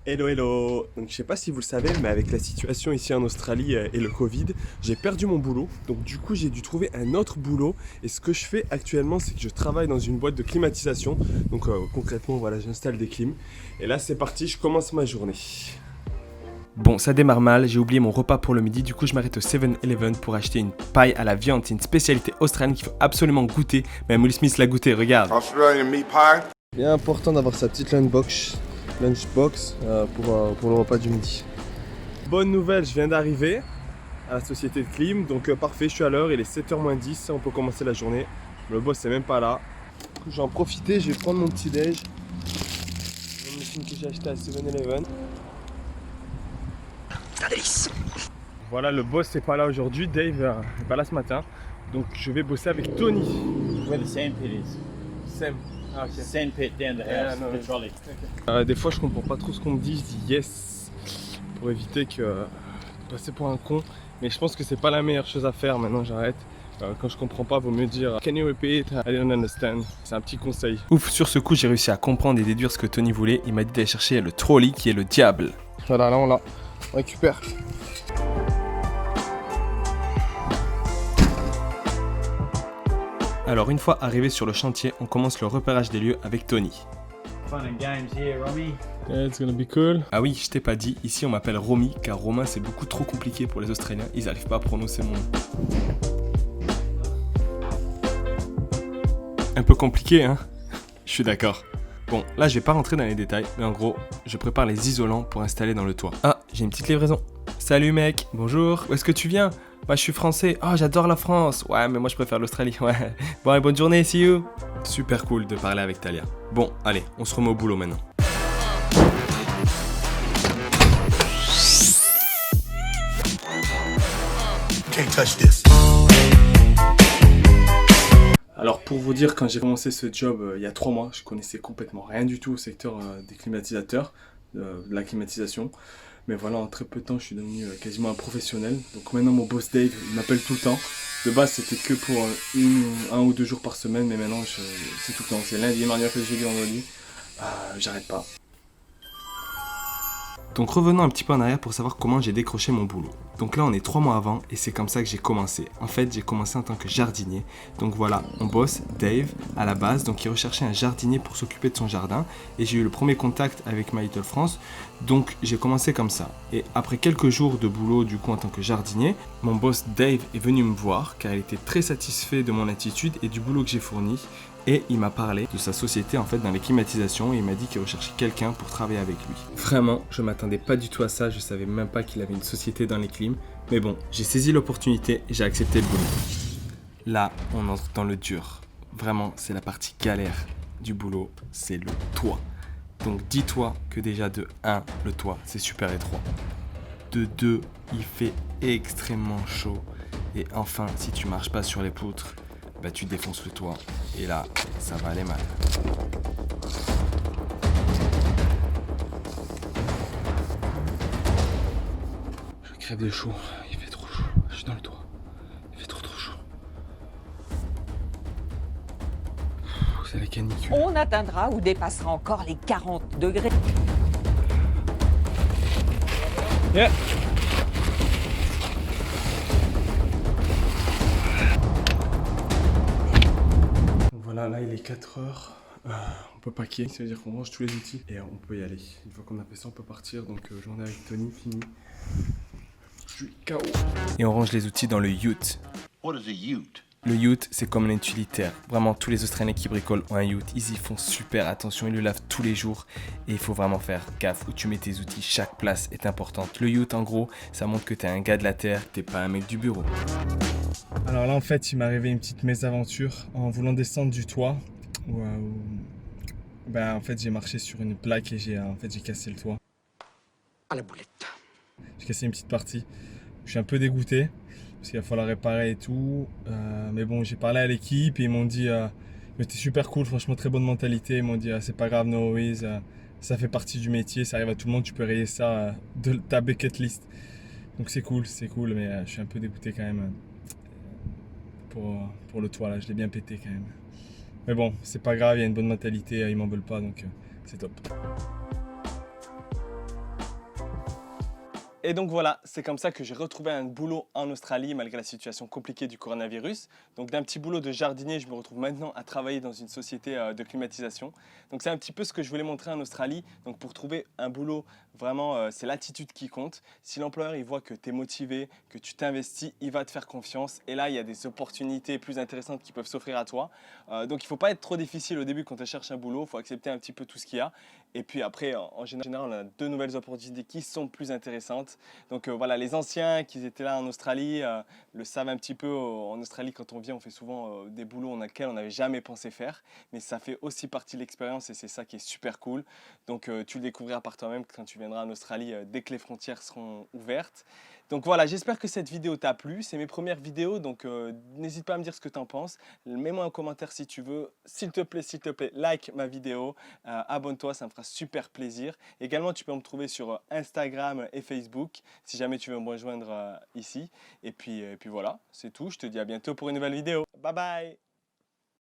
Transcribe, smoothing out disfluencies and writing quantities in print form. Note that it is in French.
Hello hello. Donc je sais pas si vous le savez, mais avec la situation ici en Australie et le Covid, j'ai perdu mon boulot. Donc du coup j'ai dû trouver un autre boulot. Et ce que je fais actuellement, c'est que je travaille dans une boîte de climatisation. Donc concrètement voilà, j'installe des clims. Et là c'est parti, je commence ma journée. Bon, ça démarre mal, j'ai oublié mon repas pour le midi, du coup je m'arrête au 7-Eleven pour acheter une paille à la viande. C'est une spécialité australienne qu'il faut absolument goûter. Même Will Smith l'a goûté, regarde. Australian meat pie. Bien important d'avoir sa petite lunchbox pour le repas du midi. Bonne nouvelle, je viens d'arriver à la société de clim, donc parfait, je suis à l'heure, il est 7h-10, on peut commencer la journée. Le boss n'est même pas là. Je vais en profiter, je vais prendre mon petit déj. Une machine que j'ai acheté à 7-Eleven. C'est un délice. Voilà, le boss n'est pas là aujourd'hui, Dave n'est pas là ce matin, donc je vais bosser avec Tony. Where the sandpit is. Sam. Ah, ok. Sandpit down the Yeah, house, no, the trolley. Des fois je comprends pas trop ce qu'on me dit, je dis yes pour éviter de passer pour un con, mais je pense que c'est pas la meilleure chose à faire. Maintenant j'arrête. Quand je comprends pas, vaut mieux dire can you repeat? I didn't understand. C'est un petit conseil. Ouf, sur ce coup j'ai réussi à comprendre et déduire ce que Tony voulait. Il m'a dit d'aller chercher le trolley qui est le diable. Voilà, là on l'a. On récupère. Alors une fois arrivé sur le chantier, on commence le repérage des lieux avec Tony. Fun and games here, Romy. Yeah, it's gonna be cool. Ah oui, je t'ai pas dit, ici on m'appelle Romy car Romain c'est beaucoup trop compliqué pour les Australiens, ils arrivent pas à prononcer mon nom. Un peu compliqué hein? Je suis d'accord. Bon, là je vais pas rentrer dans les détails, mais en gros, je prépare les isolants pour installer dans le toit. Ah, j'ai une petite livraison. Salut mec, bonjour, où est-ce que tu viens? Moi je suis français, oh j'adore la France. Ouais mais moi je préfère l'Australie, ouais. Bon allez, bonne journée, see you. Super cool de parler avec Talia. Bon, allez, on se remet au boulot maintenant. Can't touch this. Alors pour vous dire, quand j'ai commencé ce job il y a 3 mois, je connaissais complètement rien du tout au secteur des climatisateurs, de la climatisation. Mais voilà, en très peu de temps, je suis devenu quasiment un professionnel. Donc maintenant, mon boss Dave, il m'appelle tout le temps. De base, c'était que pour 1 ou 2 jours par semaine, mais maintenant, c'est tout le temps. C'est lundi, mardi, mercredi, jeudi, vendredi. J'arrête pas. Donc revenons un petit peu en arrière pour savoir comment j'ai décroché mon boulot. Donc là on est 3 mois avant et c'est comme ça que j'ai commencé. En fait j'ai commencé en tant que jardinier. Donc voilà, mon boss Dave à la base, donc il recherchait un jardinier pour s'occuper de son jardin. Et j'ai eu le premier contact avec My Little France. Donc j'ai commencé comme ça. Et après quelques jours de boulot du coup en tant que jardinier, mon boss Dave est venu me voir car il était très satisfait de mon attitude et du boulot que j'ai fourni. Et il m'a parlé de sa société en fait dans les climatisations et il m'a dit qu'il recherchait quelqu'un pour travailler avec lui. Vraiment, je m'attendais pas du tout à ça, je savais même pas qu'il avait une société dans les clims. Mais bon, j'ai saisi l'opportunité et j'ai accepté le boulot. Là, on entre dans le dur. Vraiment, c'est la partie galère du boulot, c'est le toit. Donc dis-toi que déjà de 1, le toit, c'est super étroit. De 2, il fait extrêmement chaud. Et enfin, si tu marches pas sur les poutres, bah tu défonces le toit et là ça va aller mal. Je crève de chaud, il fait trop chaud, je suis dans le toit, il fait trop chaud. C'est la canicule. On atteindra ou dépassera encore les 40 degrés. Yeah. Voilà, là il est 4h, on peut packer, ça veut dire qu'on range tous les outils et on peut y aller. Une fois qu'on a fait ça, on peut partir, donc journée avec Tony, fini. Je suis KO. Et on range les outils dans le ute. What is a ute? Le ute, c'est comme un utilitaire. Vraiment, tous les Australiens qui bricolent ont un ute. Ils y font super attention, ils le lavent tous les jours. Et il faut vraiment faire gaffe où tu mets tes outils. Chaque place est importante. Le ute, en gros, ça montre que t'es un gars de la terre, t'es pas un mec du bureau. Alors là, en fait, il m'est arrivé une petite mésaventure en voulant descendre du toit. En fait, j'ai marché sur une plaque et j'ai cassé le toit. À la boulette. J'ai cassé une petite partie. Je suis un peu dégoûté parce qu'il va falloir réparer et tout. Mais bon, j'ai parlé à l'équipe et ils m'ont dit c'était super cool, franchement très bonne mentalité. Ils m'ont dit c'est pas grave, no worries, ça fait partie du métier, ça arrive à tout le monde, tu peux rayer ça de ta bucket list. Donc c'est cool, mais je suis un peu dégoûté quand même pour le toit là, je l'ai bien pété quand même. Mais bon, c'est pas grave, il y a une bonne mentalité, ils m'en veulent pas donc c'est top. Et donc voilà, c'est comme ça que j'ai retrouvé un boulot en Australie malgré la situation compliquée du coronavirus. Donc d'un petit boulot de jardinier, je me retrouve maintenant à travailler dans une société de climatisation. Donc c'est un petit peu ce que je voulais montrer en Australie. Donc pour trouver un boulot, vraiment, c'est l'attitude qui compte. Si l'employeur il voit que tu es motivé, que tu t'investis, il va te faire confiance. Et là, il y a des opportunités plus intéressantes qui peuvent s'offrir à toi. Donc il ne faut pas être trop difficile au début quand tu cherches un boulot. Il faut accepter un petit peu tout ce qu'il y a. Et puis après, en général, on a de nouvelles opportunités qui sont plus intéressantes. Donc voilà, les anciens qui étaient là en Australie le savent un petit peu. En Australie, quand on vient, on fait souvent des boulots dans lesquels on n'avait jamais pensé faire. Mais ça fait aussi partie de l'expérience et c'est ça qui est super cool. Donc tu le découvriras par toi-même quand tu viendras en Australie dès que les frontières seront ouvertes. Donc voilà, j'espère que cette vidéo t'a plu. C'est mes premières vidéos, donc n'hésite pas à me dire ce que tu en penses. Mets-moi un commentaire si tu veux. S'il te plaît, like ma vidéo. Abonne-toi, ça me fera super plaisir. Également, tu peux me trouver sur Instagram et Facebook si jamais tu veux me rejoindre ici. Et puis voilà, c'est tout. Je te dis à bientôt pour une nouvelle vidéo. Bye bye!